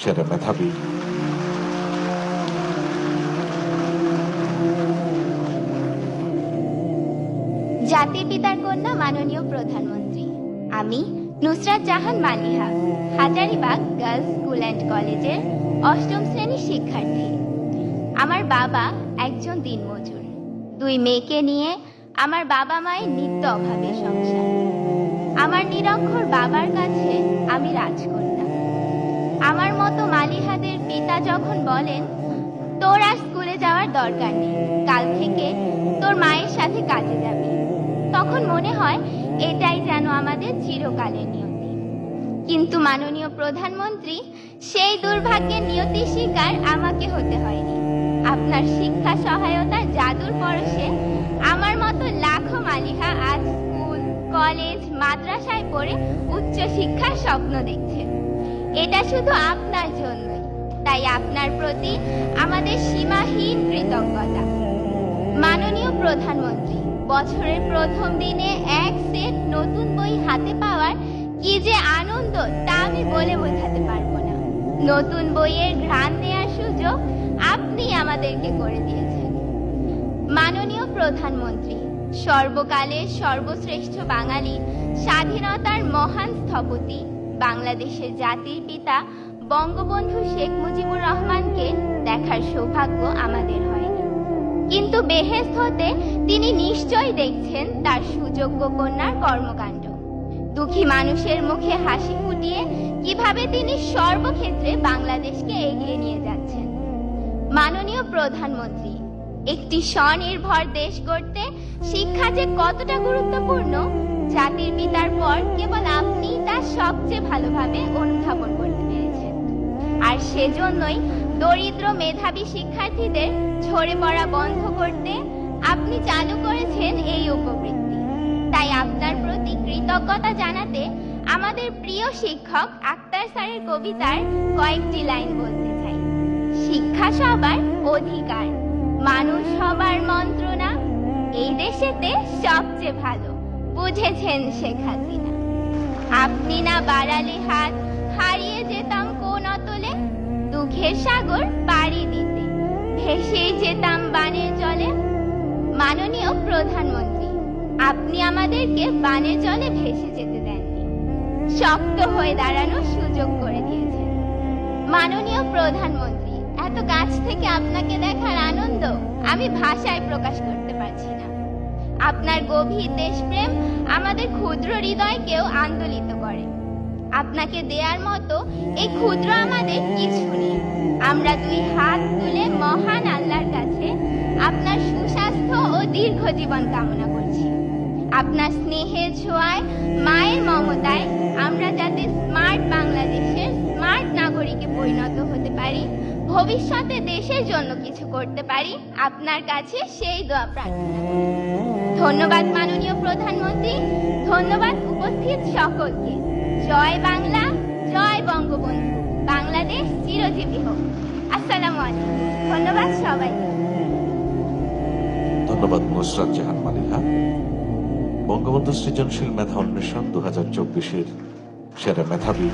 সেরা মেধাবী। জাতির পিতার কন্যা মাননীয় প্রধানমন্ত্রী, আমি Nusrat Jahan Maliha, Hazaribagh girls school and কলেজের ৮ম শ্রেণীর শিক্ষার্থী। আমার বাবা একজন দিনমজুর। 2 মেয়েকে নিয়ে আমার বাবা মায়ের নিত্য অভাবের সংসার। আমার নিরক্ষর বাবার কাছে আমি রাজকন্যা। আমার মতো মালিহাদের পিতা যখন বলেন, তোর আর স্কুলে যাওয়ার দরকার নেই, কাল থেকে তোর মায়ের সাথে কাজে যাবি, তখন মনে হয় এটাই যেন আমাদের চিরকালের নিয়তি। কিন্তু মাননীয় প্রধানমন্ত্রী, সেই দুর্ভাগ্যের নিয়তির শিকার আমাকে হতে হয়নি। আপনার শিক্ষা সহায়তার জাদুর পরশে আমার মতো লাখো মালিহা আজ স্কুল, কলেজ, মাদ্রাসায় পড়ে উচ্চ শিক্ষার স্বপ্ন দেখছে। এটা শুধু আপনার জন্যই, তাই আপনার প্রতি আমাদের সীমাহীন কৃতজ্ঞতা। মাননীয় প্রধানমন্ত্রী, বছরের প্রথম দিনে এক সেট নতুন বই হাতে পাওয়ার কি যে আনন্দ তা আমি বলে বোঝাতে পারবো না। নতুন বইয়ের ঘ্রাণ নেওয়ার সুযোগ আপনি আমাদেরকে করে দিয়েছেন। মাননীয় প্রধানমন্ত্রী, সর্বকালের সর্বশ্রেষ্ঠ বাঙালি, স্বাধীনতার মহান স্থপতি, বাংলাদেশের জাতির পিতা বঙ্গবন্ধু শেখ মুজিবুর রহমানকে দেখার সৌভাগ্য আমাদের হয়নি, কিন্তু বেহেশত হতে তিনি নিশ্চয়ই দেখছেন তার সুযোগ্য কন্যার কর্মকাণ্ড। দুঃখী মানুষের মুখে হাসি ফুটিয়ে কিভাবে তিনি সর্বক্ষেত্রে বাংলাদেশকে এগিয়ে নিয়ে যাচ্ছেন। মাননীয় প্রধানমন্ত্রী, একটি স্বনির্ভর দেশ গড়তে শিক্ষা যে কতটা গুরুত্বপূর্ণ, জাতির পিতার পর কেবল আপনি তা সবচেয়ে ভালোভাবে অনুধাবন করতে পেরেছেন। আর সেজন্যই দরিদ্র মেধাবী শিক্ষার্থীদের ঝরে পড়া বন্ধ করতে আপনি চালু করেছেন এই উপবৃত্তি। তাই আপনার প্রতি কৃতজ্ঞতা জানাতে আমাদের প্রিয় শিক্ষক আক্তার স্যারের কবিতার কয়েকটি লাইন বলতে চাই। শিক্ষা সবার অধিকার, মানুষ সবার মন্ত্রণা, এই দেশেতে সবচেয়ে ভালো বুঝেছেন শেখ হাসিনা। আপনি না বাড়ালে হাত, হারিয়ে যেতাম কোন অতলে, দুঃখের সাগর পাড়ি দিতে ভেসেই যেতাম বানের জলে। মাননীয় প্রধানমন্ত্রী, আপনি আমাদেরকে বানের জলে ভেসে যেতে দেননি, শক্ত হয়ে দাঁড়ানোর সুযোগ করে দিয়েছেন। মাননীয় প্রধানমন্ত্রী, এত কাছ থেকে আপনাকে দেখার আনন্দ আমি ভাষায় প্রকাশ করতে পারছি না। আপনার গভীর দেশপ্রেম আমাদের ক্ষুদ্র হৃদয়কেও আন্দোলিত করে। আপনাকে দেওয়ার মতো এই ক্ষুদ্র আমাদের কিছু নেই। আমরা 2 হাত তুলে মহান আল্লাহর কাছে আপনার সুস্বাস্থ্য ও দীর্ঘ জীবন কামনা করছি। আপনার স্নেহের ছোঁয়ায়, মায়ের মমতায় আমরা যাতে স্মার্ট বাংলাদেশের স্মার্ট নাগরিকে পরিণত হতে পারি, ভবিষ্যতে দেশের জন্য কিছু করতে পারি, আপনার কাছে সেই দোয়া প্রার্থনা করি। ধন্যবাদ মাননীয় প্রধানমন্ত্রী, ধন্যবাদ উপস্থিত সকলকে। জয় বাংলা, জয় বঙ্গবন্ধু, বাংলাদেশ চিরজীবী হোক। আসসালামু আলাইকুম। ধন্যবাদ সবাইকে। ধন্যবাদ নুসরাত জাহান মালিহা। বঙ্গবন্ধু সৃজনশীল মেধা অন্বেষণ 2024-এর সেরা মেধাবী